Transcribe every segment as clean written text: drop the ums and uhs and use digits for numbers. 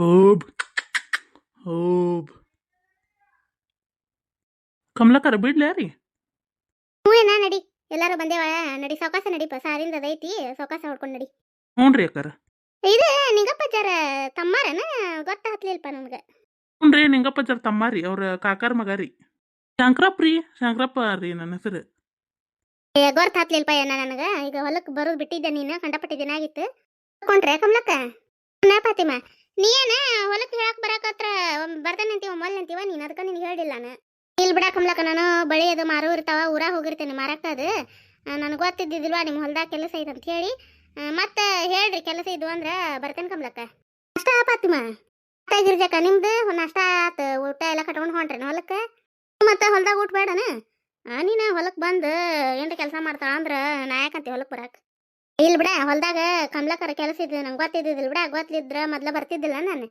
ಹೋಬ್ ಹೋಬ್ ಕಮಲಕರ ಬಿಡ್ಲೇ ರೀ. ಹ್ಞೂ ನಾ ನಡಿ, ಎಲ್ಲಾರು ಬಂದೇವ ನಡಿ, ಸಾವಕಾಸ ನಡಿಪ, ಸಾರಿಂದ ಅದೈತಿ, ಸಾವಕಾಸ ಹೊಡ್ಕೊಂಡು ನಡಿ. ಹ್ಞೂ ರೀ ಅಕ್ಕಾರ. ಇದು ನಿಂಗಪ್ಪಜ್ಜಾರ ತಮ್ಮಾರನ ಗೊತ್ತಾಗ್ಲಿಲ್ಪ ನಮ್ಗೆ. ಹ್ಞೂ ರೀ, ನಿಂಗಪ್ಪ ಜರ ತಮ್ಮಾರಿ, ಅವ್ರ ಕಾಕಾರ ಮಗ ರೀ. ಶಂಕರಪ್ಪ ರೀ, ಶಂಕರಪ್ಪ ರೀ ನನ್ನ ಹೆಸರು. ಗೊತ್ತಾಗ್ಲಿಲ್ಪ ಏನ ನನಗೆ. ಈಗ ಹೊಲಕ್ಕೆ ಬರೋದು ಬಿಟ್ಟಿದ್ದೆ, ನೀನು ಕಂಡಪಟ್ಟಿ ದಿನ ಆಗಿತ್ತು. ಕೊಂಡ್ರೆ ಕಮಲಕ್ಕ ನಾ ಫಾತಿಮಾ, ನೀ ಏನ ಹೊಲಕ್ಕೆ ಹೇಳಕ್ ಬರಾಕತ್ರ ಬರ್ತೇನೆ ಅಂತೀವ ಮೊಲ್ ಅಂತೀವ, ನೀನು ಅದಕ್ಕೆ ನಿನ್ಗೆ ಹೇಳಿಲ್ಲ ನಾನು. ಇಲ್ಲಿ ಬಿಡ ಕಮಲಕ್ಕ, ನಾನು ಬಳಿ ಅದು ಮಾರೋ ಇರ್ತಾವ, ಊರಾಗ ಹೋಗಿರ್ತೇನೆ ಮಾರಕ್ಕ. ಅದು ನನಗೆ ಗೊತ್ತಿದ್ದಿಲ್ವಾ ನಿಮ್ಮ ಹೊಲ್ದಾಗ ಕೆಲಸ ಐತೆ ಅಂತ ಹೇಳಿ. ಮತ್ತೆ ಹೇಳ್ರಿ ಕೆಲಸ ಇದ್ವು ಅಂದ್ರೆ ಬರ್ತೇನೆ ಕಮಲಕ್ಕ. ಅಷ್ಟ ಫಾತಿಮಾ ಗಿರ್ಜಕ್ಕ, ನಿಮ್ದು ನಾಷ್ಟ ಆತು, ಊಟ ಎಲ್ಲ ಕಟ್ಕೊಂಡು ಹೊಂಟ್ರೇನು ಹೊಲಕ್ಕೆ? ಮತ್ತೆ ಹೊಲ್ದಾಗ ಊಟ ಬೇಡನ? ನೀನು ಹೊಲಕ್ಕೆ ಬಂದು ಏನ್ರ ಕೆಲಸ ಮಾಡ್ತಾಳ ಅಂದ್ರೆ ನಾ ಯಾಕಂತೆ ಹೊಲಕ್ಕೆ ಬರಾಕ? ಇಲ್ಲಿ ಬಿಡ, ಹೊಲ್ದಾಗ ಕಮಲಕ್ಕರ ಕೆಲಸ ಇದ್ದು ನಂಗೆ ಗೊತ್ತಿದ್ದಿಲ್ಲ ಬಿಡ, ಗೊತ್ತಿದ್ರ ಮೊದ್ಲು ಬರ್ತಿದ್ದಿಲ್ಲ ನಾನು.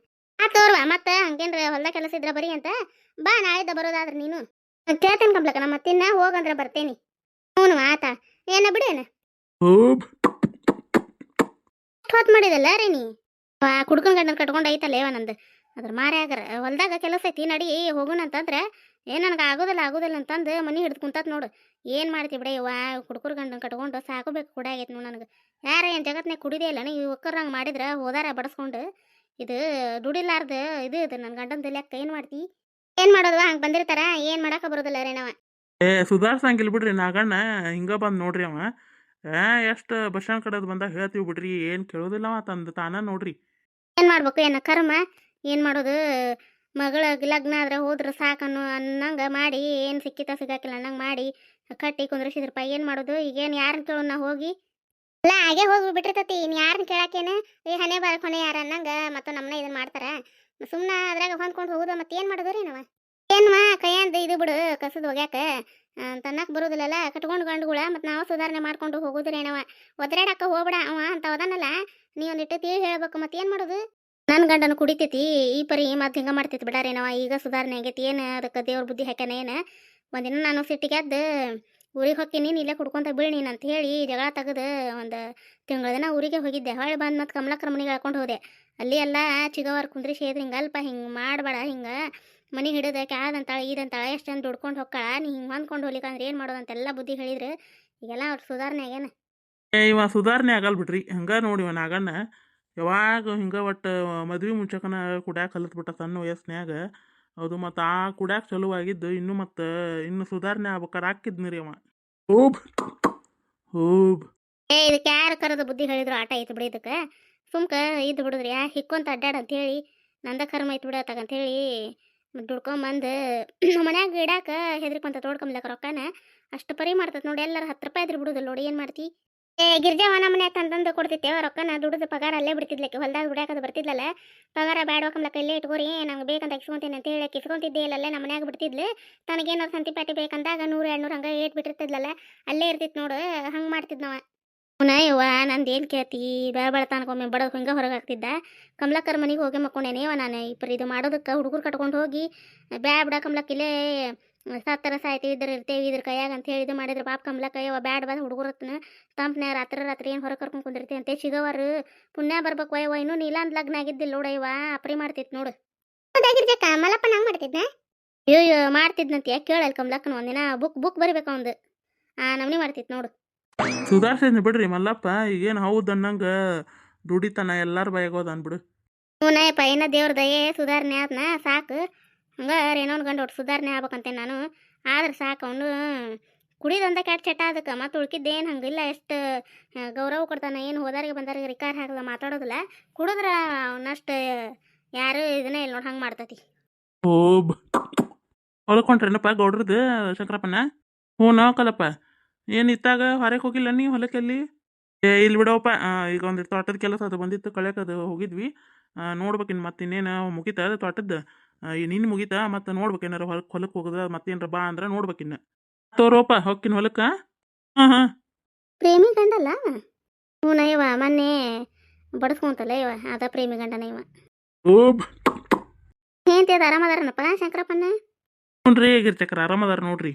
ತೋರ್ವಾ ಮತ್ತೆ ಹಂಗೇನ್ರ ಹೊಲ್ದಾಗ ಕೆಲಸ ಇದ್ರ ಬರೀ ಅಂತ ಬಾ, ನಾಳಿದ್ದ ಬರೋದಾದ್ರೆ ನೀನು ಕೇಳ್ತೇನೆ ಕಮಲಕ್ಕ. ನಮ್ಮ ಮತ್ತಿನ್ನ ಹೋಗಂದ್ರೆ ಬರ್ತೇನೆ. ಹ್ಞೂ ಆತ, ಏನ ಬಿಡೇನ ಹೋಬ್ ಹೊತ್ತು ಮಾಡಿದಲ್ಲ ರೀ ನೀ. ಕುಡ್ಕೊಂಡ್ ಗಂಡನ ಕಟ್ಕೊಂಡು ಐತಲ್ಲ ನಂದು, ಅದ್ರ ಮಾರ್ಯಾಗರ ಹೊಲ್ದಾಗ ಕೆಲಸ ಐತಿ, ನಡಿ ಹೋಗೋಣ ಅಂತಂದ್ರೆ ನನಗೆ ಆಗೋದಿಲ್ಲ ಅಂತಂದು ಮನೆ ಹಿಡಿದು ಕುಂತತ್ ನೋಡು. ಏನು ಮಾಡ್ತಿ ಬಿಡ ಇವ, ಕುಡ್ಕುರ್ ಗಂಡನ ಕಟ್ಕೊಂಡು ಸಾಕೋಬೇಕು ಕೂಡ ಆಗೈತೆ ನೋಡು ನನಗೆ. ಯಾರ ಏನು ಜಗತ್ನಾಗ ಕುಡಿದೇ ಇಲ್ಲ ನೀ ಒಕ್ಕರಂಗೆ ಮಾಡಿದ್ರೆ ಹೋದಾರ ಬಡಿಸ್ಕೊಂಡು. ಇದು ದುಡಿಲಾರ್ದು ಇದು ನನ್ನ ಗಂಡನ ಲೆಕ್ಕ. ಏನು ಮಾಡ್ತಿ? ಏನು ಮಾಡೋದು, ಹಂಗೆ ಬಂದಿರ್ತಾರ, ಏನು ಮಾಡಕ್ಕೆ ಬರೋದಿಲ್ಲ ರೀ ನಾವ. ಸುಧಾರ್ಸಂಗಿಲ್ಲ ಬಿಡ್ರಿ, ನಾಗಣ್ಣ ಹಿಂಗ ಬಂದು ನೋಡ್ರಿ ಅವ. ಎಷ್ಟು ಬಸ್ಟ್ಯಾಂಡ್ ಕಡೆದು ಬಂದಾಗ ಹೇಳ್ತೀವಿ ಬಿಡ್ರಿ, ಏನು ಕೇಳೋದಿಲ್ಲ ಅವ ತಂದು ತಾನ ನೋಡ್ರಿ. ಏನು ಮಾಡ್ಬೇಕು ಏನ ಕರ್ಮ, ಏನು ಮಾಡೋದು. ಮಗಳ ಲಗ್ನ ಆದ್ರೆ ಹೋದ್ರೆ ಸಾಕನ್ನು ಅನ್ನಂಗೆ ಮಾಡಿ, ಏನು ಸಿಕ್ಕಿತ ಸಿಗಾಕಿಲ್ಲ ಅನ್ನಂಗೆ ಮಾಡಿ ಕಟ್ಟಿ ಕುಂದ್ರಿಸಿದ್ರಪ್ಪ. ಏನು ಮಾಡೋದು ಈಗೇನು, ಯಾರನ್ನ ಕೇಳೋಣ ನಾ ಹೋಗಿ? ಅಲ್ಲ ಹಾಗೆ ಹೋಗಿ ಬಿಟ್ಟಿರ್ತತಿ, ಇನ್ನು ಯಾರನ್ನ ಕೇಳಾಕೇನು, ಈ ಹಣೆ ಬಾರ ಕೊನೆ ಯಾರ ಅನ್ನಂಗೆ ಮತ್ತು ನಮ್ಮನ್ನ ಇದನ್ನು ಮಾಡ್ತಾರೆ. ಸುಮ್ಮನೆ ಅದ್ರಾಗ ಹೊಂದ್ಕೊಂಡು ಹೋಗೋದು, ಮತ್ತೆ ಏನು ಮಾಡೋದು ರೀ ನಾವು? ಏನ್ಮ ಕೈಯಂದು ಇದು ಬಿಡು, ಕಸದ ಹೋಗ್ಯಾಕ ತನ್ನಕ್ಕೆ ಬರೋದಿಲ್ಲಲ್ಲ, ಕಟ್ಕೊಂಡು ಗಂಡುಗಳ ಮತ್ತು ನಾವು ಸುಧಾರಣೆ ಮಾಡ್ಕೊಂಡು ಹೋಗೋದ್ರಿ ಏನವ. ಒದ್ರಾಡಕ್ಕೆ ಹೋಗ್ಬಿಡ ಅವ ಅಂತ ಹೋದನಲ್ಲ, ನೀ ಒಂದಿಟ್ಟು ತಿಳಿ ಹೇಳ್ಬೇಕು. ಮತ್ತೆ ಏನು ಮಾಡೋದು? ನನ್ನ ಗಂಡನ ಕುಡಿತೈತಿ ಈ ಪರಿ, ಮತ್ತೆ ಹಿಂಗೆ ಮಾಡ್ತೈತಿ ಬಿಡಾರೇನವ. ಈಗ ಸುಧಾರಣೆ ಆಗೈತಿ, ಏನು ಅದಕ್ಕೆ ದೇವ್ರ ಬುದ್ಧಿ ಹಾಕ್ಯಾನ ಏನು. ಒಂದಿನ ನಾನು ಸಿಟ್ಟಿಗೆದ್ದು ಊರಿಗೆ ಹೋಗ್ತೀನಿ, ನೀನು ಇಲ್ಲೇ ಕುಡ್ಕೊಂತ ಬೀಳ್ ನೀನು ಅಂತ ಹೇಳಿ ಜಗಳ ತೆಗೆದು ಒಂದು ತಿಂಗಳ ದಿನ ಊರಿಗೆ ಹೋಗಿದ್ದೆ. ಹೊಳ್ಳಿ ಬಂದು ಮತ್ತು ಕಮಲಕ್ಕರ ಮನೆಗೆ ಹೇಳ್ಕೊಂಡು ಹೋದೆ. ಅಲ್ಲಿ ಎಲ್ಲ ಚಿಗವರ್ ಕುಂದ್ರಿಸಿ ಹೇಳಿದ್ರು, ಹಿಂಗೆ ಅಲ್ಪ ಹಿಂಗೆ ಮಾಡಬೇಡ, ಹಿಂಗೆ ಮನೆ ಹಿಡಿದು ಕ್ಯಾದಂತಾಳೆ ಇದಂತಾಳೆ ಎಷ್ಟೊಂದು ದುಡ್ಕೊಂಡು ಹೊಕ್ಕಾಳ, ನೀ ಹಿಂಗೆ ಹೊಂದ್ಕೊಂಡು ಹೋಗ್ಲಿಕ್ಕಂದ್ರೆ ಏನು ಮಾಡೋದಂತೆಲ್ಲ ಬುದ್ಧಿ ಹೇಳಿದ್ರು. ಈಗೆಲ್ಲ ಅವ್ರು ಸುಧಾರಣೆ ಆಗ್ಯಾನ. ಇವ ಸುಧಾರಣೆ ಆಗಲ್ ಬಿಡ್ರಿ, ಹಂಗ ನೋಡಿ ಇವ ನಾಗಣ್ಣ ಯಾವಾಗ ಹಿಂಗೆ ಒಟ್ಟು ಮದ್ವೆ ಮುಂಚಕನ ಕುಡ್ಯಾಕ ಕಲಿತ್ಬಿಟ್ಟ ಸಣ್ಣ ವಯಸ್ಸಿನಾಗ. ಹೌದು, ಮತ್ತು ಆ ಕುಡ್ಯಾಕ ಚಲುವಾಗಿದ್ದು ಇನ್ನು ಮತ್ತು ಇನ್ನು ಸುಧಾರಣೆ ಆಗ್ಬೇಕಾರೆ ಹಾಕಿದ್ನಿ ರೀ ಅವ. ಹೋಬ್ ಹೋಬ್ ಇದಕ್ಕೆ ಯಾರು ಕರೆದು ಬುದ್ಧಿ ಹೇಳಿದ್ರು ಆಟ ಐತೆ ಬಿಡಿ. ಇದಕ್ಕೆ ಸುಮ್ಕ ಇದ್ದು ಬಿಡುದ್ರಿ, ಹಿಕ್ಕೊಂತ ಅಡ್ಡಾಡ ಅಂತೇಳಿ ನಂದ ಕರ್ಮ ಐತೆ ಬಿಡತ್ತಂತೇಳಿ ದುಡ್ಕೊಂಬಂದು ಮನ್ಯಾಗ ಇಡಾಕ ಹೆದ್ರಿಕೊಂತ ತೋಡ್ಕೊಂಬ್ಲಕ್ಕ ರೊಕ್ಕನ ಅಷ್ಟು ಪರಿ ಮಾಡ್ತತ್ ನೋಡಿ. ಎಲ್ಲರೂ 10 ರೂಪಾಯಿ ಇದ್ರೆ ಬಿಡುದಿಲ್ಲ ನೋಡಿ. ಏನು ಮಾಡ್ತಿ? ಗಿರ್ಜಾವ ನಮ್ಮ ಮನ್ಯಾಗ ತಂದು ಕೊಡ್ತಿತ್ತೇವ ರೊಕ್ಕನ, ದುಡ್ದು ಪಗಾರ ಅಲ್ಲೇ ಬಿಡ್ತಿದ್ಲಕ್ಕೆ, ಹೊಲ್ದಾಗ ದುಡ್ಯಾಕದು ಬರ್ತಿದ್ಲಲ್ಲ. ಪಗಾರ ಬೇಡವಾಕಂಬ್ಲಕ್ಕ ಇಲ್ಲೇ ಇಟ್ಕೋರಿ, ನಂಗೆ ಬೇಕಂತ ಇಸ್ಕೊಂತೀನಿ ಅಂತ ಹೇಳಿ ಇಸ್ಕೊಂತಿದ್ದೆ ಇಲ್ಲಲ್ಲೇ ನಮ್ಮ ಮನ್ಯಾಗ ಬಿಡ್ತಿದ್ಲು. ತನಗೇನಾರು ಸಂತಿ ಪ್ಯಾಟಿ ಬೇಕಂದಾಗ 100-200 ಹಂಗೆ ಏಟ್ ಬಿಟ್ಟಿರ್ತಿದ್ಲಲ್ಲ, ಅಲ್ಲೇ ಇರ್ತಿತ್ತು ನೋಡು. ಹಂಗೆ ಮಾಡ್ತಿದ್ ನಾವ. ಯವ್ವ ನಂದು ಏನು ಕೇಳ್ತಿ, ಬೆಳತಾನಕೊಮ್ಮೆ ಬಡದು ಹಿಂಗೆ ಹೊರಗೆ ಹಾಕ್ತಿದ್ದ. ಕಮಲಕ್ಕರ ಮನೆಗೆ ಹೋಗಿ ಮಕ್ಕೊಂಡೇನೇವ ನಾನು. ಇಬ್ಬರು ಇದು ಮಾಡೋದಕ್ಕೆ ಹುಡುಗರು ಕಟ್ಕೊಂಡು ಹೋಗಿ ಬಿಡ ಕಮಲಕ್ಕ ಇಲ್ಲೇ ಸತ್ತರ ಸಾಯ್ತಿ ಇದ್ರೆ ಇರ್ತೇವೆ ಇದ್ರ ಕೈಯಾಗ ಅಂತ ಹೇಳಿದ್ದು ಮಾಡಿದ್ರೆ ಪಾಪ ಕಮಲಕ್ಕ ಯವ್ವ ಬ್ಯಾಡ ಬಂದು ಹುಡುಗರತ್ನ ತಂಪ್ನ್ಯಾಗ ರಾತ್ರಿ ಏನು ಹೊರಗೆ ಕರ್ಕೊಂಡು ಕುಂದಿರ್ತಿ ಅಂತ ಸಿಗವರು ಪುಣ್ಯ ಬರ್ಬೇಕು ಯವ್ವ. ಇನ್ನೂ ನೀಲಾಂದ್ ಲಗ್ನ ಆಗಿದ್ದಿಲ್ಲ ನೋಡಯ್ಯವ, ಅಪ್ರಿ ಮಾಡ್ತಿತ್ತು ನೋಡು. ಹೌದಾಗಿರ್ಜಕ್ಕ ಮಲ್ಲಪ್ಪ ನಂಗೆ ಮಾಡ್ತಿದ್ನ? ಅಯ್ಯೋ ಮಾಡ್ತಿದ್ನಂತ ಕೇಳಲ್ಲ ಕಮಲಕ್ಕನ. ಒಂದಿನ ಬುಕ್ ಬರಿಬೇಕು ಒಂದು, ನಮ್ನಿ ಮಾಡ್ತಿತ್ತು ನೋಡು. ಸುಧಾರ್ಸೇನಿ ಬಿಡ್ರಿ ಮಲ್ಲಪ್ಪ, ಈಗೇನು ಹೌದು ಅನ್ನಂಗೆ ದುಡಿತಾನ ಎಲ್ಲಾರು ಬಯಗೋದ ಅನ್ಬಿಡು. ಹ್ಞೂನಯ್ಯಪ್ಪ, ಏನ ದೇವ್ರ ದಯೆ ಸುಧಾರಣೆ ಆದ್ನ ಸಾಕು. ಹಂಗೆ ರೇಣೋನ್ ಗಂಡು ಒಟ್ಟು ಸುಧಾರಣೆ ಆಗ್ಬೇಕಂತೆ ನಾನು. ಆದ್ರೆ ಸಾಕು, ಅವನು ಕುಡಿದಂತ ಕೆಟ್ಟ ಚಟ ಅದಕ್ಕೆ. ಮತ್ತು ಉಳ್ಕಿದ್ದೇನು ಹಂಗಿಲ್ಲ, ಎಷ್ಟು ಗೌರವ ಕೊಡ್ತಾನೆ, ಏನು ಹೋದಾರಿಗೆ ಬಂದಾರಿಗೆ ರಿಕಾರ್ ಹಾಕದ ಮಾತಾಡೋದಿಲ್ಲ. ಕುಡಿದ್ರೆ ಅವನಷ್ಟು ಯಾರು ಇದನ್ನೇ ಇಲ್ಲ ನೋಡಿ, ಹಂಗೆ ಮಾಡ್ತತಿ. ಹೋಬ್ ಹೊಲಕೊಂಡ್ರೇನಪ್ಪ ಗೌಡ್ರದ್ದು ಶಂಕರಪ್ಪನ? ಹ್ಞೂ ಕಲಪ್ಪ. ಏನು ಇತ್ತಾಗ ಹೊರಗೆ ಹೋಗಿಲ್ಲ ನೀ ಹೊಲಕ್ಕೆಲ್ಲಿ? ಇಲ್ಲಿ ಬಿಡವಪ್ಪ, ಈಗ ಒಂದು ತೋಟದ ಕೆಲಸ ಅದು ಬಂದಿತ್ತು, ಕಳೆಯೋದು ಹೋಗಿದ್ವಿ. ನೋಡ್ಬೇಕಿನ್ನು ಮತ್ತೆ ಇನ್ನೇನು ಮುಗಿತಾ ಅದು ತೋಟದ್ದು, ನಿನ್ನ ಮುಗಿತಾ ಮತ್ತು ನೋಡ್ಬೇಕೇನಾರ ಹೊಲಕ್ಕೆ ಹೋಗೋದ ಮತ್ತೇನಾರ ಬಾ ಅಂದ್ರೆ ನೋಡ್ಬೇಕಿನ್ನು. ತೋರೋಪ ಹೊಕ್ಕಿನ ಹೊಲಕ್ಕೆ. ಹಾಂ ಪ್ರೇಮಿ ಗಂಡಲ್ಲ ಹ್ಞೂನಯ್ಯವ, ಮೊನ್ನೆ ಬಡಿಸ್ಕೊಂತಲ್ಲ ಇವ, ಅದ ಪ್ರೇಮಿ ಗಂಡನ ಇವ. ಹೋಬ್ ಏಂತಿ ಅದು ಆರಾಮದಾರನಪ್ಪ ಶಂಕರಪ್ಪನ? ಹ್ಞೂ ರೀ ಗಿರ್ಚಕ್ರ ಆರಾಮದಾರ ನೋಡ್ರಿ.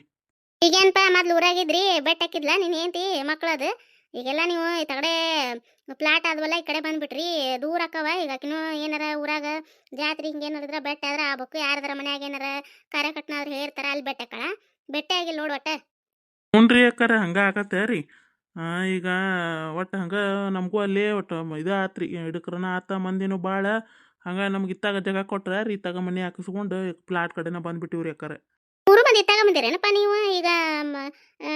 ಈಗೇನಪ್ಪ ಮೊದ್ಲು ಊರಾಗಿದ್ರಿ ಬೆಟ್ಟ ಹಾಕಿದ್ಲ ನೀನು ಏಂತಿ ಮಕ್ಳದು? ಈಗೆಲ್ಲ ನೀವು ಈ ತಗಡೆ ಪ್ಲಾಟ್ ಆದ್ವಲ್ಲ ಈ ಕಡೆ ಬಂದ್ಬಿಟ್ರಿ ದೂರ ಆಕವ ಈಗ ಆಕಿನೂ ಏನಾರ ಊರಾಗ ಜಾತ್ರೆ ಹಿಂಗೆ ಏನಾರ ಬೆಟ್ಟ ಆದ್ರೆ ಆಗ್ಬೇಕು ಯಾರದಾರ ಮನ್ಯಾಗ ಏನಾರ ಕಾರ್ಯಕಟ್ನಾದ್ರು ಹೇಳ್ತಾರ ಅಲ್ಲಿ ಬೆಟ್ಟಕ್ಕಳ ಬೆಟ್ಟ ಆಗಿಲ್ಲ ನೋಡು ಒಟ್ಟ. ಹ್ಞೂ ಅಕ್ಕಾರ ಹಂಗೆ ಆಗತ್ತೆ ರೀ. ಈಗ ಒಟ್ಟು ಹಂಗೆ ನಮಗೂ ಅಲ್ಲಿ ಒಟ್ಟು ಇದು ಆತ್ರಿ ಹಿಡ್ಕ್ರನ ಆತ ಮಂದಿನೂ ಭಾಳ ಹಂಗೆ ನಮ್ಗೆ ಇತ್ತಾಗ ಜಾಗ ಕೊಟ್ರೆ ರೀ ಇತ್ತಾಗ ಮನೆ ಹಾಕಿಸ್ಕೊಂಡು ಪ್ಲಾಟ್ ಕಡೆನ ಬಂದ್ಬಿಟ್ಟಿವ್ರಿ ಅಕ್ಕಾರ. ಮೂರು ಮಂದಿ ತಗೊಂಬಂದಿರೇನಪ್ಪ ನೀವು ಈಗ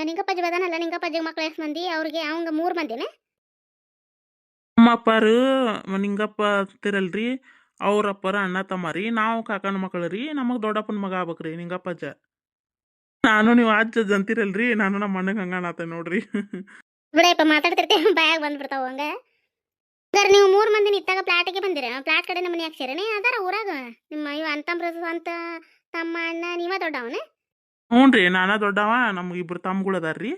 ನಿಂಗಪ್ಪಾಜಿ ಬದಾನಲ್ಲ ನಿಂಗಪ್ಪಾಜಿ ಮಕ್ಳು ಎಷ್ಟು ಮಂದಿ ಅವ್ರಿಗೆ ಅವಂಗ 3 ಮಂದಿನ? ನಮ್ಮ ಅಪ್ಪಾರು ನಿಂಗಪ್ಪ ಅಂತಿರಲ್ರಿ ಅವ್ರ ಅಪ್ಪರ ಅಣ್ಣ ತಮ್ಮ ರೀ ನಾವು ಕಾಕನ ಮಕ್ಕಳು ರೀ ನಮಗೆ ದೊಡ್ಡಪ್ಪನ ಮಗ ಆಗ್ಬೇಕ್ರಿ ನಿಂಗಪ್ಪಜ್ಜ. ನಾನು ನೀವು ಅಜ್ಜ ಅಂತಿರಲ್ರಿ ನಾನು ನಮ್ಮ ಅಣ್ಣಗೆ ಹಂಗೆ ಅನ್ನತ್ತೆ ನೋಡ್ರಿ. ಬಿಡಪ್ಪ ಮಾತಾಡ್ತಿರ್ತೇವೆ ಬಾಯಾಗ ಬಂದ್ಬಿಡ್ತಾವ ಹಂಗ. ಸರ್ ನೀವು 3 ಮಂದಿನ ಇತ್ತಾಗ ಪ್ಲಾಟಿಗೆ ಬಂದಿರ ಪ್ಲಾಟ್ ಕಡೆ ಮನೆ ಹಾಕ್ಸಿರೇನೆ ಅದಾರ ಊರಾಗ ನಿಮ್ಮ ಇವ ಅಂತಂಬ್ರ ಅಂತ ತಮ್ಮ ಅಣ್ಣ ನೀವ ದೊಡ್ಡವನ? ಹ್ಞೂ ರೀ ನಾನಾ ದೊಡ್ಡವ ನಮ್ಗೆ ಇಬ್ರು ತಮ್ಗಳು ಅದಾರ.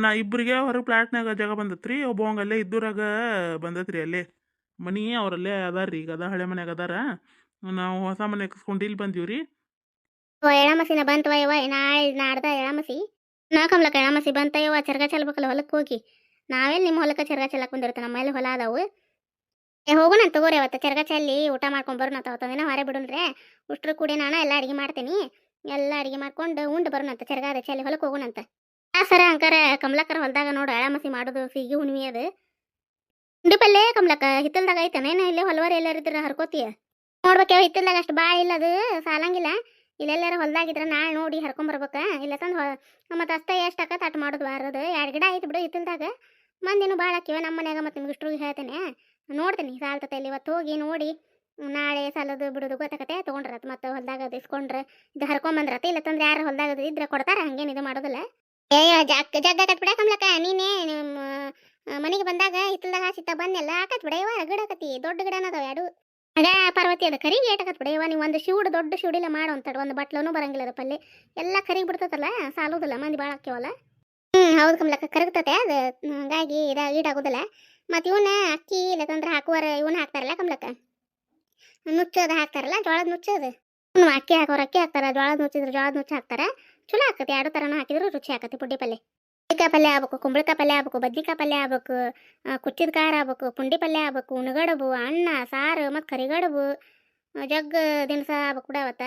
ನಾ ಇಬ್ಬರಿಗೆ ಹೊರಗೆ ಪ್ಲಾಟ್ನಾಗ ಜಾಗ ಬಂದತ್ರಿ ಒಬ್ಬವಂಗ ಅಲ್ಲೇ ಇದ್ದೂರಾಗ ಬಂದತ್ರಿ ಅಲ್ಲೇ ಮನಿ ಅವರಲ್ಲೇ ಅದಾರ ರೀ ಈಗ ಅದ ಹಳೆ ಮನ್ಯಾಗ ಅದಾರ. ನಾವು ಹೊಸ ಮನೆ ಹಾಕಿಸ್ಕೊಂಡು ಇಲ್ಲಿ ಬಂದೀವ್ರಿ. ಎಳಮಸಿನ ಬಂತವ ಯವ ನಾಳೆ ನಾಡ್ದ ಎಳಮಸಿ ನಾಕಮ್ಲಕ್ಕ ಎಳಮಸಿ ಬಂತ ಯವ ಚರ್ಗ ಚೆಲ್ಬೇಕಲ್ಲ ಹೊಲಕ್ಕೆ ಹೋಗಿ ನಾವೆಲ್ಲಿ ನಿಮ್ಮ ಹೊಲಕ್ಕೆ ಚರ್ಗ ಚೆಲ್ಲಕ್ಕೆ ಬಂದಿರುತ್ತೆ ನಮ್ಮ ಮೇಲೆ ಹೊಲ ಅದಾವು. ಹೋಗೋಣ ತಗೋರಿ ಅವತ್ತು ಚರ್ಗ ಚೆಲ್ಲಿ ಊಟ ಮಾಡ್ಕೊಂಡು ಬರೋಣ ಅವತ್ತೊಂದಿನ ಹೊರೆ ಬಿಡೋಣ್ರೆ ಉಷ್ಟ್ರು ಕೂಡಿ ನಾನು ಎಲ್ಲ ಅಡಿಗೆ ಮಾಡ್ತೀನಿ ಎಲ್ಲ ಅಡಿಗೆ ಮಾಡ್ಕೊಂಡು ಉಂಡು ಬರೋಣಂತ ಚರ್ಗ ಅದ ಚೆಲ್ಲಿ ಹೊಲಕ್ಕೆ ಹೋಗೋಣಂತ. ಸರ ಅಂಕಾರ ಕಮಲಕ್ಕರ ಹೊಲದಾಗ ನೋಡು ಎಳಮಸಿ ಮಾಡೋದು ಸಿಗಿ ಹುಣ್ಣಿಮೆ ಅದು ಉಂಡಿ ಪಲ್ಲೆ ಕಮಲಕ್ಕ ಹಿತ್ತಲ್ದಾಗ ಐತನೇನ ಇಲ್ಲೇ ಹೊಲವಾರ ಎಲ್ಲಾರಿದ್ರ ಹರ್ಕೋತೀಯ ನೋಡ್ಬೇಕ ಹಿತ್ತಲ್ದಾಗ ಅಷ್ಟು ಭಾಳ ಇಲ್ಲ ಅದು ಸಾಲಂಗಿಲ್ಲ ಇಲ್ಲೆಲ್ಲಾರ ಹೊಲ್ದಾಗಿದ್ರ ನಾಳೆ ನೋಡಿ ಹರ್ಕೊಂಬರ್ಬೇಕ ಇಲ್ಲ ತಂದು ಮತ್ತು ಅಷ್ಟ ಎಷ್ಟು ಆಕತ್ ಅಟ್ ಮಾಡೋದು ಬಾರದು 2 ಗಿಡ ಐತಿ ಬಿಡು ಹಿತ್ತಲ್ದಾಗ ಮಂದಿನೂ ಭಾಳ ಹಾಕಿವ ನಮ್ಮ ಮನ್ಯಾಗ ಮತ್ತು ನಿಮ್ಗೆ ಇಷ್ಟ್ರಿಗೆ ಹೇಳ್ತೇನೆ ನೋಡ್ತೀನಿ ಸಾಲ್ತತೆ ಇಲ್ಲಿ ಇವತ್ತು ಹೋಗಿ ನೋಡಿ ನಾಳೆ ಸಾಲದು ಬಿಡೋದು ಗೊತ್ತಾಗತ್ತೆ ತೊಗೊಂಡ್ರತ್ ಮತ್ತು ಹೊಲ್ದಾಗ ಅದು ಇಸ್ಕೊಂಡ್ರೆ ಇದು ಹರ್ಕೊಂಬಂದ್ರತ್ತೆ ಇಲ್ಲ ತಂದ್ರೆ ಯಾರು ಹೊಲ್ದಾಗ ಇದ್ರೆ ಕೊಡ್ತಾರ ಹಂಗೇನು ಇದು ಮಾಡೋದಿಲ್ಲ. ಜಗ್ಗ ಕಟ್ಬಿಡ ಕಮ್ಲಕ್ಕ ನೀನೇ ನಿಮ್ಮ ಮನೆಗೆ ಬಂದಾಗ ಹಿತ್ತಲ್ದಾಗ ಹಾಸಿತ್ತ ಬಂದೆಲ್ಲ ಹಾಕತ್ ಬಿಡ ಇವ ಗಿಡಕತಿ ದೊಡ್ಡ ಗಿಡನ ಅದಾವ 2 ಅದ ಪಾರ್ವತಿ ಅದ ಕರಿ ಏಟಕತ್ ಬಿಡ ಇವ ನೀವು ಒಂದು ಶಿವುಡು ದೊಡ್ಡ ಶಿವುಡಿಲ್ಲ ಮಾಡೋ ಅಂತೇಳಿ ಒಂದು ಬಟ್ಲೂ ಬರಂಗಿಲ್ಲ ಅದ ಪಲ್ಲೆ ಎಲ್ಲ ಕರಿಗಿ ಬಿಡ್ತತಲ್ಲ ಸಾಲೋದಿಲ್ಲ ಮಂದಿ ಭಾಳ ಹಾಕ್ಯವಲ್ಲ. ಹೌದು ಕಮ್ಲಕ್ಕ ಕರಗ್ತತೆ ಅದು ಹಂಗಾಗಿ ಈಡಾಗೋದಿಲ್ಲ. ಮತ್ತು ಇವನ್ನ ಅಕ್ಕಿ ಇಲ್ಲತಂದ್ರೆ ಹಾಕುವಾರ ಇವನ್ನ ಹಾಕ್ತಾರಲ್ಲ ಕಮ್ಲಕ್ಕ ನುಚ್ಚೋದು ಹಾಕ್ತಾರಲ್ಲ ಜೋಳದ ನುಚ್ಚೋದು ಅಕ್ಕಿ ಹಾಕೋರು ಅಕ್ಕಿ ಹಾಕ್ತಾರ ಜೋಳದ ನುಚ್ಚಿದ್ರೆ ಜೋಳದ ನುಚ್ಚು ಹಾಕ್ತಾರ ಚಲೋ ಆಕತಿ 2 ಥರನೂ ಹಾಕಿದ್ರು ರುಚಿ ಆಕತಿ ಪುಂಡಿ ಪಲ್ಲೆ. ಬದ್ನಿಕಾಯಿ ಪಲ್ಯ ಆಗ್ಬೇಕು ಕುಂಬಳಕಾಯಿ ಪಲ್ಯ ಆಗ್ಬೇಕು ಬದ್ನಿಕಾಯಿ ಪಲ್ಯ ಆಗ್ಬೇಕು ಕುಚ್ಚಿದ ಖಾರ ಆಗ್ಬೇಕು ಪುಂಡಿ ಪಲ್ಯ ಆಗ್ಬೇಕು ಉಣಗಡಬು ಅನ್ನ ಸಾರು ಮತ್ತು ಕರಿಗಡಬು ಜಗ್ ದಿನಸ ಆಗ್ಬೇಕು ಕೂಡ ಅವತ್ತ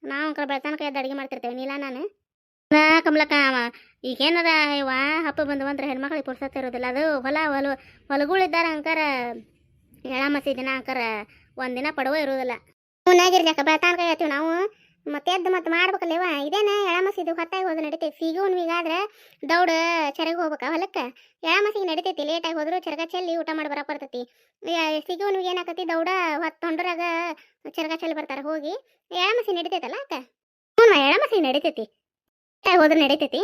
ನಾವು ಅಂಕಲ್ ಬೆಳತನಕ ಎದ್ದು ಅಡುಗೆ ಮಾಡ್ತಿರ್ತೇವೆ ನೀಲ ನಾನು ಕಮಲಕ್ಕ ಈಗೇನದ ಇವ ಹಬ್ಬ ಬಂದ್ರೆ ಹೆಣ್ಮಕ್ಳಿಗೆ ಪುರ್ಸತ್ತೆ ಇರೋದಿಲ್ಲ ಅದು ಹೊಲಗಳಿದ್ದಾರ ಅಂಕಾರ ಎಳಮಸಿ ದಿನ ಅಂಕಾರ ಒಂದಿನ ಪಡವ ಇರೋದಿಲ್ಲ ಉನ್ನಾಗಿರ್ಲಿಕ್ಕ ಬೆಳತನಕ ಹೇಳ್ತೀವಿ ನಾವು ಮತ್ತೆ ಎದ್ದು ಮತ್ತೆ ಮಾಡ್ಬೇಕಲ್ಲೇವ ಇದೇನ ಎಳಮಸಿದು ಹೊತ್ತಾಗಿ ಹೋದ್ರೆ ನಡಿತೈತಿ ಸಿಗಿ ಹುಣ್ಣಿಮೆಗಾದ್ರೆ ದೌಡ ಚೆರಗ ಹೋಗ್ಬೇಕ ಹೊಲಕ್ಕೆ ಎಳಮಸಿಗೆ ನಡಿತೈತಿ ಲೇಟಾಗಿ ಹೋದ್ರು ಚೆರಗ ಚೆಲ್ಲಿ ಊಟ ಮಾಡಿ ಬರಕ್ಕೆ ಬರ್ತೈತಿ. ಸಿಗಿ ಹುಣ್ಣಿಮೆಗೆ ಏನಾಕತಿ ದೌಡ ಹೊತ್ತು ತೊಂಡ್ರಾಗ ಚೆರಗ ಚೆಲ್ಲಿ ಬರ್ತಾರೆ ಹೋಗಿ ಎಳಮಸಿ ನಡಿತೈತಲ್ಲ ಅಕ್ಕ ಹ್ಞೂ ಎಳಮಸಿ ನಡಿತೈತಿ ಲೇಟಾಗಿ ಹೋದ್ರೆ ನಡಿತೈತಿ.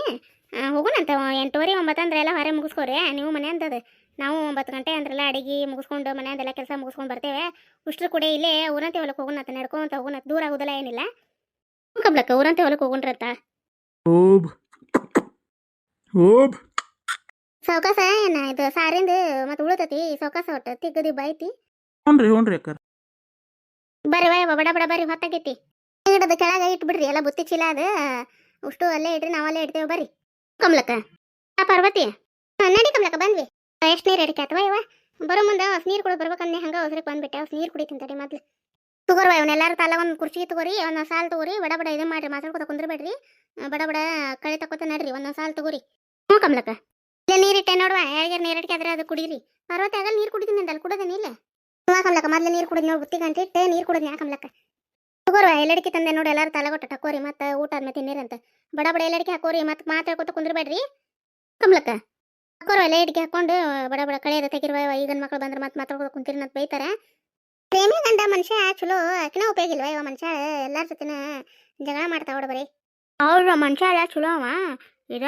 ಹೋಗೋಣಂತ 8:30 9 ಅಂದ್ರೆ ಎಲ್ಲ ಹೊರೆ ಮುಗಿಸ್ಕೋರಿ ನೀವು ಮನೆ ಅಂತದ ನಾವು 9 ಗಂಟೆ ಅಂದ್ರೆಲ್ಲ ಅಡಿಗೆ ಮುಗಿಸ್ಕೊಂಡು ಮನೆಯದೆಲ್ಲ ಕೆಲಸ ಮುಗಿಸ್ಕೊಂಡು ಬರ್ತೇವೆ ಉಷ್ಟ್ರು ಕೂಡ ಇಲ್ಲೇ ಊರಂತೆ ಹೊಲಕ್ಕೆ ಹೋಗೋಣಂತ ನಡ್ಕೊಂತ ಹೋಗೋಣ ದೂರ ಆಗೋದಿಲ್ಲ ಏನಿಲ್ಲ ಕಬ್ಲಕ್ಕ ಊರಂತೆ ಹೊಲಕ್ಕೆ ಹೋಗೋಣ್ರತ್ತ ಸೌಕಾಸ ಏನ ಇದು ಸಾರಿಂದ ಮತ್ತೆ ಉಳಿತತಿ ಸೌಕಾಸ ಒಟ್ಟು ತಿಗ್ಗದಿ ಬೈತಿ. ಹ್ಞೂ ರೀ ಅಕ್ಕಾರ ಬರ್ರಿ ವಯ ಬಡ ಬಡ ಬರ್ರಿ ಹೊತ್ತಾಗೈತಿ ಗಿಡದ ಕೆಳಗ ಇಟ್ಬಿಡ್ರಿ ಎಲ್ಲ ಬುತ್ತಿ ಚೀಲ ಅದು ಅಷ್ಟು ಅಲ್ಲೇ ಇಡ್ರಿ ನಾವಲ್ಲೇ ಇಡ್ತೇವೆ ಬರ್ರಿ ಕಮ್ಲಕ್ಕ ಪಾರ್ವತಿ ನಡಿ ಕಮ್ಲಕ್ಕ ಬಂದ್ವಿ ಎಷ್ಟು ನೀರು ಅಡಿಕೆ ಅಥವಾ ಇವ ಬರೋ ಮುಂದೆ ನೀರು ಕುಡಿದು ಬರ್ಬೇಕಂದ್ರೆ ಹಂಗೆ ಹೊಸರಿಗೆ ಬಂದ್ಬಿಟ್ಟೆ ನೀರು ಕುಡಿತೀನಿ ತಡಿ ಮೊದ್ಲು ತಗೋರ್ವ ಇವನ್ನೆಲ್ಲರೂ ತಲೆ ಒಂದು ಕುರ್ಚಿ ತಗೋರಿ ಒಂದೊಂದು ಸಾಲು ತಗೋರಿ ಬಡ ಬಡ ಇದು ಮಾಡಿರಿ ಮಾತಾಡ್ಕೊತ ಕುಂದ್ರಬೇಡ್ರಿ ಬಡ ಬಡ ಕಳೆ ತಕೋತ ನಡ್ರಿ ಒಂದೊಂದು ಸಾಲು ತಗೋರಿ. ಹ್ಞೂ ಕಮ್ಲಕ್ಕ ಇಲ್ಲ ನೀರಿಟ್ಟೆ ನೋಡುವ ಯಾರಿಗಾರು ನೀರಡಿಕೆ ಆದ್ರೆ ಅದು ಕುಡೀರಿ ಪಾರ್ವತಿ ಆಗಲ್ಲ ನೀರು ಕುಡಿತೀನಿ ಅಂತ ಅಲ್ಲಿ ಕುಡೋದೇನಿ ಇಲ್ಲ ಕಮ್ಲಕ್ಕ ಮೊದ್ಲು ನೀರು ಕುಡಿದ್ ನೋಡಿ ಬುತ್ತಿ ಗಂಟೆ ಇಟ್ಟೆ ನೀರು ಕುಡಿದ್ನಿ ಕಮ್ಲಕ್ಕ ತಗೋರ್ವ ಎಲ್ಲಡಿಕೆ ತಂದೆ ನೋಡಿ ಎಲ್ಲರೂ ತಲೆ ಕೊಟ್ಟ ಹಾಕೋರಿ ಮತ್ತು ಊಟ ಆದ್ಮೇಲೆ ತಿನ್ನಿರಂತ ಬಡ ಬಡ ಎಲ್ಲಡಿಕೆ ಹಾಕೋರಿ ಮತ್ತು ಮಾತಾಡ್ಕೊತ ಕುಂದ್ರಬೇಡ್ರಿ ಕಮ್ಲಕ್ಕ ಹಾಕೋರ್ವ ಎಲ್ಲ ಅಡಿಕೆ ಹಾಕೊಂಡು ಬಡ ಬಡ ಕಳೆಯದ ತೆಗಿರುವ ಈಗಿನ ಮಕ್ಳು ಬಂದ್ರೆ ಮತ್ತೆ ಮಾತಾಡ್ಕೊತ ಕುಂತಿರಿ ಅಂತ ಬೈತಾರೆ. ಪ್ರೇಮಿ ಗಂಡ ಮನುಷ್ಯ ಚಲೋ ಆಕಿನ ಉಪಯೋಗ ಇಲ್ವ ಇವ ಮನುಷ್ಯ ಎಲ್ಲಾರ ಜೊತೆನ ಜಗಳ ಮಾಡ್ತಾವ ಬರೀ ಅವ್ರ ಮನುಷ್ಯ ಎಲ್ಲ ಚಲೋ ಅವ ಇದ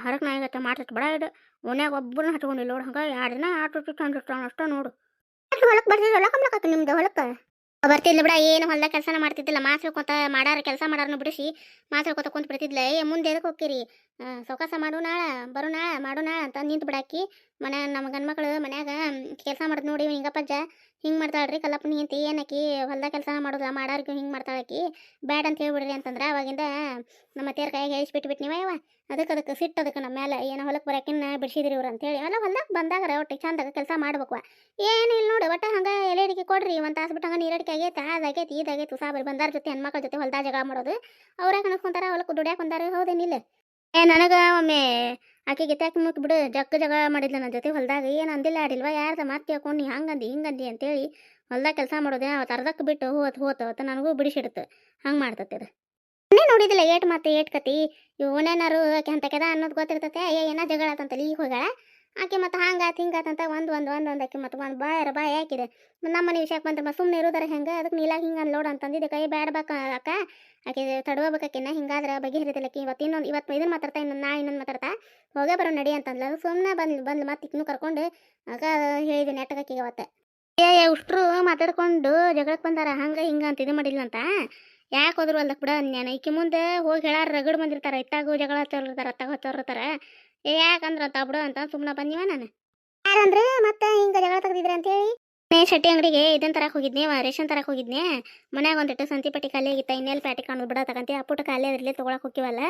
ಹರಕ್ ನಾಯಿಗತ್ತ ಮಾಡ್ತೈತಿ ಬಡ ಇದು ಓನ್ಯಾಗ ಒಬ್ಬರನ್ನ ಹಚ್ಕೊಂಡಿಲ್ಲ ನೋಡು ಹಂಗೆ 2 ದಿನ ಆಟ ಅಷ್ಟ ನೋಡು ಹೊಲಕ್ಕೆ ಬರ್ತಿದ್ವಲ್ಲ ಕಮ್ಲಕ್ಕ ನಿಮ್ದು ಹೊಲಕ್ಕೆ ಬರ್ತಿದ್ಲ ಬಿಡ ಏನು ಹೊಲ್ದಾಗ ಕೆಲಸನ ಮಾಡ್ತಿದ್ದಿಲ್ಲ ಮಾತಾಡ್ಕೊತ ಮಾಡಾರ ಕೆಲಸ ಮಾಡಾರನ್ನು ಬಿಡಿಸಿ ಮಾತಾಡ್ಕೊತ ಕುಂತ ಬರ್ತಿದ್ಲ ಮುಂದೆ ಎದಕ್ಕೆ ಹೋಗ್ತೀರಿ ಸೌಕಾಸ ಮಾಡು ನಾಳೆ ಬರೋ ನಾಳೆ ಮಾಡು ನಾಳೆ ಅಂತ ನಿಂತು ಬಿಡಾಕಿ ಮನ್ಯಾಗ ನಮ್ಮ ಗಂಡ್ಮಕ್ಳು ಮನ್ಯಾಗ ಕೆಲಸ ಮಾಡೋದು ನೋಡಿ ಹಿಂಗಪ್ಪಜ್ಜ ಹಿಂಗೆ ಮಾಡ್ತಾಳ್ರಿ ಕಲ್ಲಪ್ಪನ ಹೆಂಡತಿ ಏನಕಿ ಹೊಲ್ದಾಗ ಕೆಲಸ ಮಾಡೋದಿಲ್ಲ ಮಾಡಾರ್ಗೆ ಹಿಂಗೆ ಮಾಡ್ತಾಳಕಿ ಬ್ಯಾಡ್ ಅಂತ ಹೇಳ್ಬಿಡ್ರಿ ಅಂತಂದ್ರೆ ಅವಾಗಿಂದ ನಮ್ಮ ತೇರ್ ಕೈಯಾಗ ಹೇಳಿಸ್ಬಿಟ್ಬಿಟ್ಟು ನೀವ ಅದಕ್ಕೆ ಸಿಟ್ಟು ಅದಕ್ಕೆ ನಮ್ಮ ಮೇಲೆ ಏನೋ ಹೊಲಕ್ಕೆ ಬರೋಕಿನ್ನ ಬಿಡಿಸಿದ್ರಿ ಇವ್ರು ಅಂತೇಳಿ ಎಲ್ಲ ಹೊಲ್ದಾಗ ಬಂದಾಗ ಒಟ್ಟು ಚಂದಾಗ ಕೆಲಸ ಮಾಡ್ಬೇಕು ಏನು ಇಲ್ಲ ನೋಡಿ ಒಟ್ಟು ಹಂಗೆ ಎಲೆ ಅಡಿಕೆ ಕೊಡ್ರಿ ಒಂದು ತಾಸು ಬಿಟ್ಟು ಹಂಗೆ ನೀರಡಿಕೆ ಆಗೈತೆ ಅದಾಗೈತಿ ಇದಾಗೈತು ಸಾಬರಿ ಬಂದಾರ ಜೊತೆ ಹೆಣ್ಮಕ್ಳ ಜೊತೆ ಹೊಲ್ದಾಗ ಜಗಳ ಮಾಡೋದು ಅವ್ರಾಗ ಅನ್ಸ್ಕೊಂತಾರ ಹೊಲಕ್ಕೆ ದುಡ್ಯಾಕ ಬಂದಾರ ಹೌದೇನಿಲ್ಲ ನನಗೆ ಒಮ್ಮೆ ಆಕೆಗೆ ತ್ಯಾಕೆ ಮುಟ್ ಬಿಡು ಜಗಳ ಮಾಡಿದ್ಲ ನನ್ನ ಜೊತೆ ಹೊಲ್ದಾಗ ಏನು ಅಂದಿಲ್ಲ ಆಡಿಲ್ವಾ ಯಾರ್ದ ಮಾತು ಕೇಳ್ಕೊಂಡು ನೀ ಹಂಗಂದಿ ಹಿಂಗಂದಿ ಅಂತೇಳಿ ಹೊಲ್ದಾಗ ಕೆಲಸ ಮಾಡೋದೇ ಅವತ್ತು ಅರ್ಧಕ್ಕೆ ಬಿಟ್ಟು ಹೋತ ನನಗೂ ಬಿಡಿಸಿಡುತ್ತೆ ಹಂಗೆ ಮಾಡ್ತತೆ ಅದು ಇನ್ನೇ ನೋಡಿದಿಲ್ಲ ಏಟ್ ಮತ್ತೆ ಏಟ್ ಕತಿ ಇವನೇನಾರು ಆಕೆ ಅಂತ ಕೆದ ಅನ್ನೋದು ಗೊತ್ತಿರ್ತತೆ ಏನೋ ಜಗಳ ಆತಂತಲ್ಲಿ ಈಗ ಹೋಗಳ ಆಕೆ ಮತ್ತು ಹಂಗಾತ್ ಹಿಂಗಾತಂತ ಒಂದು ಆಕೆ ಮತ್ತು ಒಂದು ಬಾಯಿ ಹಾಕಿದೆ ನಮ್ಮ ಮನೆ ವಿಷಯಕ್ಕೆ ಬಂದ್ರೆ ಸುಮ್ಮನೆ ಇರೋದಾರ ಹೆಂಗೆ ಅದಕ್ಕೆ ನೀಲಾಗ ಹಿಂಗೆ ಲೋಡ್ ಅಂತಂದಿದ್ದೆ ಕೈ ಬ್ಯಾಡ ಬೇಕ ಅಕ್ಕ ಆಕೆ ತಡವಬೇಕಾಕಿನ್ನ ಹಿಂಗಾದ್ರೆ ಬಗೆಹರಿದಿಲ್ಲಕಿ ಇವತ್ತು ಇದನ್ನು ಮಾತಾಡ್ತಾ ಇನ್ನೊಂದು ಮಾತಾಡ್ತಾ ಹೋಗೇ ಬರೋ ನಡಿ ಅಂತಂದ್ಲ ಅದು ಸುಮ್ಮನೆ ಬಂದು ಮತ್ತೆ ಇನ್ನು ಕರ್ಕೊಂಡು ಆಗ ಹೇಳಿದೆ ನೆಟ್ಟಗಾಕಿಗೆ ಅವತ್ತೆ ಉಷ್ಟ್ರು ಮಾತಾಡ್ಕೊಂಡು ಜಗಳಕ್ಕೆ ಬಂದಾರ ಹಂಗೆ ಹಿಂಗೆ ಅಂತ ಇದು ಮಾಡಿಲ್ಲ ಅಂತ ಯಾಕೆ ಹೋದ್ರು ಅಲ್ದಕ್ಕೆ ಬಿಡ ನಾನು ಈಕೆ ಮುಂದೆ ಹೋಗಿ ಹೇಳಾರ ರಗಡ್ ಬಂದಿರ್ತಾರೆ ಇತ್ತಾಗೂ ಜಗಳ ಹಚ್ಚೋರ್ತಾರೆ ಅತ್ತಾಗ ಹಚ್ಚೋರ್ತಾರೆ ಯಾಕಂದ್ರೆ ಅಂತ ಬಿಡು ಅಂತ ಸುಮ್ಮನೆ ಬಂದಿವ ನಾನು ಯಾರಂದ್ರೆ ಮತ್ತೆ ಹಿಂಗೆ ಜಗಳ ತೆಗ್ದಿದ್ರೆ ಅಂತೇಳಿ ಶೆಟ್ಟಿ ಅಂಗಡಿಗೆ ಇದನ್ನ ತರಕ್ಕೆ ಹೋಗಿದ್ನಿ ರೇಷನ್ ತರಕ್ಕೆ ಹೋಗಿದ್ನಿ ಮನ್ಯಾಗ ಒಂದಿಟ್ಟು ಸಂತಿ ಪಟ್ಟಿ ಖಾಲಿ ಆಗಿತ್ತ ಇನ್ನೆಲ್ಲಿ ಪ್ಯಾಟಿ ಕಾಣೋದು ಬಿಡ ತಗಂತಿ ಆ ಪುಟ್ಟ ಖಾಲಿ ಅದ್ರಲ್ಲಿ ತೊಗೊಳಕ್ಕೆ ಹೋಗಿವಲ್ಲ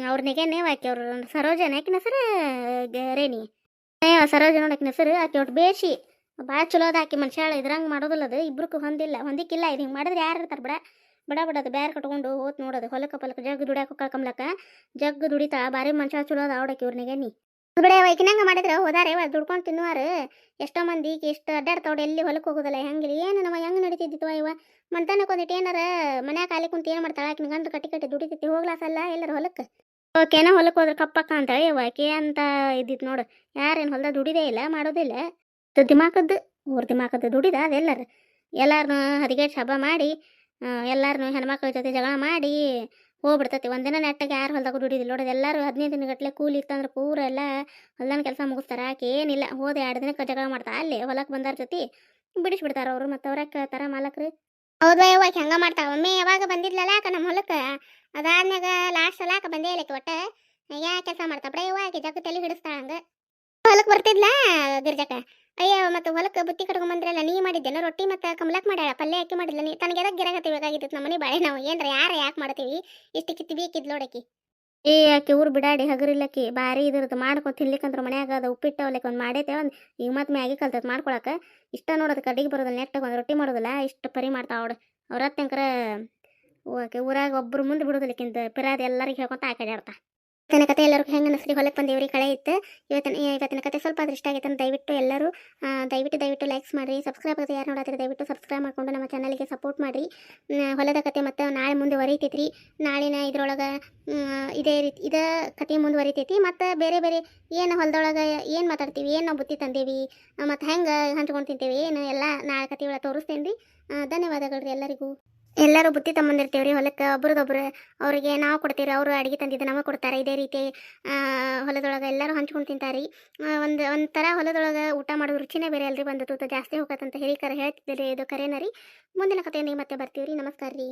ಅವ್ರನಿಗೆ ನೇವ್ ಹಾಕಿ ಅವ್ರು ಸರೋಜನ ಆಕಿನ ಹೆಸರು ರೇಣಿ ಸರೋಜ ನೋಡಕಿನ ಹೆಸರು ಆಕೆ ಒಟ್ಟು ಬೇಸಿ ಭಾಳ ಚಲೋ ಅದ ಆಕಿ ಮನುಷ್ಯ ಇದ್ರಂಗೆ ಮಾಡೋದಿಲ್ಲ ಅದು ಇಬ್ರಕ್ಕೂ ಹೊಂದಿಕ್ಕಿಲ್ಲ ಇದು ಹಿಂಗೆ ಮಾಡಿದ್ರೆ ಯಾರು ಇರ್ತಾರೆ ಬಿಡೋದು ಬ್ಯಾರೆ ಕಟ್ಕೊಂಡು ಹೋತ್ ನೋಡೋದು ಹೊಲಕ್ಕೆ ಜಗ್ ದುಡಿಯಾಕ ಕಳ್ಕೊಂಬ್ಲಕ್ಕ ಜಗ್ ದುಡಿತಾ ಭಾರಿ ಮನುಷ್ಯ ಚಲೋ ಅದ ಆಡೋಕೆ ಇವ್ರನಿಗೆ ನೀ ಬಿಡ ವೈಕಿನಂಗೆ ಮಾಡಿದ್ರೆ ಹೋದಾರೆ ದುಡ್ಕೊಂಡು ತಿನ್ನುವಾರು ಎಷ್ಟೋ ಮಂದಿ ಎಷ್ಟು ಅಡ್ಡಾಡ್ತಾವ್ಡು ಎಲ್ಲಿ ಹೊಲಕ್ಕೆ ಹೋಗೋದಲ್ಲ ಹೆಂಗಿಲ್ಲ ಏನು ನಮ್ಮ ಹೆಂಗೆ ನಡೀತಿದ್ದಿತ್ತು ಇವ ಮಂತನಕ್ಕೆ ಒಂದಿಟ್ಟು ಏನಾರ ಮನ್ಯಾಗ ಖಾಲಿ ಕುಂತು ಏನು ಮಾಡ್ತಾಳೆ ಆಕಿನ ಗಂಡು ಕಟ್ಟಿ ದುಡಿತೈತಿ ಹೋಗ್ಲಾಸಲ್ಲ ಎಲ್ಲರೂ ಹೊಲಕ್ಕೆ ಓಕೆನೋ ಹೊಲಕ್ಕೆ ಹೋದ್ರೆ ಕಪ್ಪಕ್ಕ ಅಂತ ಆಕೆ ಅಂತ ಇದ್ದಿತ್ತು ನೋಡು ಯಾರೇನು ಹೊಲ್ದಾಗ ದುಡಿದೇ ಇಲ್ಲ ಮಾಡೋದಿಲ್ಲ ದಿಮಾಕದ್ದು ದುಡಿದ ಅದೆಲ್ಲರು ಎಲ್ಲಾರನು ಹದಿಗೆಟ್ಟು ಹಬ್ಬ ಮಾಡಿ ಎಲ್ಲಾರನು ಹೆಣ್ಮಕ್ಳ ಜೊತೆ ಜಗಳ ಮಾಡಿ ಹೋಗ್ಬಿಡ್ತೈತಿ ಒಂದಿನ ನೆಟ್ಟಾಗ ಯಾರು ಹೊಲ್ದಾಗ ದುಡಿದಿಲ್ಲ ನೋಡೋದು ಎಲ್ಲರೂ 15 ದಿನಗಟ್ಟಲೆ ಕೂಲಿ ಇತ್ತಂದ್ರೆ ಪೂರ ಎಲ್ಲ ಹೊಲ್ದಾನ ಕೆಲಸ ಮುಗಿಸ್ತಾರೆ ಆಕೆ ಏನಿಲ್ಲ ಹೋದ 2 ದಿನಕ್ಕೆ ಜಗಳ ಮಾಡ್ತಾ ಅಲ್ಲಿ ಹೊಲಕ್ಕೆ ಬಂದಾರ ಜೊತೆ ಬಿಡಿಸ್ಬಿಡ್ತಾರ ಅವರು ಮತ್ತು ಅವ್ರಾಗ ಕೇಳ್ತಾರ ಮಾಲಕ್ರು ಹೌದು ಯಾವಾಗ ಹೆಂಗೆ ಮಾಡ್ತಾವ ಒಮ್ಮೆ ಯಾವಾಗ ಬಂದಿದ್ಲಲ್ಲ ಆಕ ನಮ್ಮ ಹೊಲಕ್ಕೆ ಅದಾದ್ಮ್ಯಾಗ ಲಾಸ್ಟ್ ಅಲ್ಲ ಆಕ ಬಂದೇ ಇಲ್ಲಕ್ಕೆ ಒಟ್ಟು ಯಾ ಕೆಲಸ ಮಾಡ್ತಾ ಬಿಡ ಇವಾಗ ಜಗ್ಗ ತಲೆ ಹಿಡಿಸ್ತಾಳ ಹಂಗೆ ಹೊಲಕ್ಕೆ ಬರ್ತಿದ್ಲ ಗಿರ್ಜಕ್ಕ ಅಯ್ಯ ಮತ್ತು ಹೊಲಕ್ಕೆ ಬುತ್ತಿ ಕಟ್ಕೊಂಬಂದ್ರಲ್ಲ ನೀ ಮಾಡಿದ್ದೇನೋ ರೊಟ್ಟಿ ಮತ್ತು ಕಮಲಕ್ಕೆ ಮಾಡ್ಯಾಳ ಪಲ್ಯ ಹಾಕಿ ಮಾಡಿಲ್ಲ ನೀ ತನಗೆ ಎದಕ್ಕೆ ಗಿರಾಕತ್ತಿ ಬೇಕಾಗಿತ್ತು ನಮ್ಮನೆ ಬಾಳೆ ನಾವು ಏನ್ರ ಯಾಕೆ ಮಾಡ್ತೀವಿ ಇಷ್ಟು ಕಿತ್ತಿ ಬೇಕಿದ್ಲು ನೋಡಕಿ ಆಕೆ ಊರು ಬಿಡಾಡಿ ಹಗರಿಲ್ಲಕ್ಕಿ ಭಾರಿ ಇದ್ರದ್ದು ಮಾಡ್ಕೊಂಡು ತಿನ್ಲಿಕ್ಕಂದ್ರೆ ಮನ್ಯಾಗ ಅದು ಉಪ್ಪಿಟ್ಟು ಅವಲಕ್ಕೆ ಒಂದು ಮಾಡೈತೆ ಒಂದು ಈಗ ಮತ್ತೆ ಮ್ಯಾಗಿ ಕಲ್ತದ್ ಮಾಡ್ಕೊಳಕ್ಕೆ ಇಷ್ಟ ನೋಡೋದು ಕಡಿಗೆ ಬರೋದಿಲ್ಲ ನೆಟ್ಟಾಗ ಒಂದು ರೊಟ್ಟಿ ಮಾಡೋದಿಲ್ಲ ಇಷ್ಟು ಪರಿ ಮಾಡ್ತಾವ ಅವಳು ಅವ್ರ ಹತ್ತಂಕರ ಆಕೆ ಊರಾಗ ಒಬ್ಬರು ಮುಂದೆ ಬಿಡೋದಿಲ್ಲಕ್ಕಿಂತ ಪಿರಾದ ಎಲ್ಲರಿಗೆ ಹೇಳ್ಕೊಂತ ಆಡ್ತಾ ಇವತ್ತಿನ ಕತೆ ಎಲ್ಲರಿಗೂ ಹೆಂಗೆ ಅನಿಸ್ರಿ ಹೊಲಕ್ಕೆ ಬಂದೇವ್ರಿ ಕಳೆ ಇತ್ತು ಇವತ್ತಿನ ಕತೆ ಸ್ವಲ್ಪ ಆದ್ರೆ ಇಷ್ಟ ಆಗೈತೆ ದಯವಿಟ್ಟು ಎಲ್ಲರೂ ದಯವಿಟ್ಟು ಲೈಕ್ಸ್ ಮಾಡಿರಿ ಸಬ್ಸ್ಕ್ರೈಬ್ ಆಗುತ್ತೆ ಯಾರು ನೋಡತ್ತೀರಿ ದಯವಿಟ್ಟು ಸಬ್ಸ್ಕ್ರೈಬ್ ಮಾಡಿಕೊಂಡು ನಮ್ಮ ಚಾನಲ್ಗೆ ಸಪೋರ್ಟ್ ಮಾಡಿರಿ ಹೊಲದ ಕತೆ ಮತ್ತು ನಾಳೆ ಮುಂದುವರಿತೈತ್ರಿ ನಾಳಿನ ಇದ್ರೊಳಗೆ ಇದೇ ರೀತಿ ಕತೆ ಮುಂದುವರಿತೈತಿ ಮತ್ತು ಬೇರೆ ಏನು ಹೊಲದೊಳಗೆ ಏನು ಮಾತಾಡ್ತೀವಿ ಏನು ನಾವು ಬುತ್ತಿ ತಂದೇವಿ ಮತ್ತು ಹೆಂಗೆ ಹಂಚ್ಕೊಂಡು ತಿಂತೀವಿ ಏನು ಎಲ್ಲ ನಾಳೆ ಕತೆ ಒಳಗೆ ತೋರಿಸ್ತೇನೆ ರೀ ಧನ್ಯವಾದಗಳು ರೀ ಎಲ್ಲರಿಗೂ ಎಲ್ಲರೂ ಬುತ್ತಿ ತಗೊಂಬಂದಿರ್ತೀವ್ರಿ ಹೊಲಕ್ಕೆ ಒಬ್ರದೊಬ್ರು ಅವರಿಗೆ ನಾವು ಕೊಡ್ತೀವಿ ಅವರು ಅಡುಗೆ ತಂದಿದ್ದು ನಮಗೆ ಕೊಡ್ತಾರೆ ಇದೇ ರೀತಿ ಹೊಲದೊಳಗೆ ಎಲ್ಲರೂ ಹಂಚ್ಕೊಂಡು ತಿಂತಾರೆ ಒಂಥರ ಹೊಲದೊಳಗೆ ಊಟ ಮಾಡೋದು ರುಚಿನೇ ಬೇರೆ ಅಲ್ರಿ ಬಂದು ತೂತ ಜಾಸ್ತಿ ಹೋಗತ್ತಂತ ಹಿರಿಕರ ಹೇಳ್ತಿದ್ದೀರಿ ಇದು ಕರೆನ ರೀ ಮುಂದಿನ ಕಥೆಯೊಂದಿಗೆ ಮತ್ತೆ ಬರ್ತೀವಿ ರೀ ನಮಸ್ಕಾರ ರೀ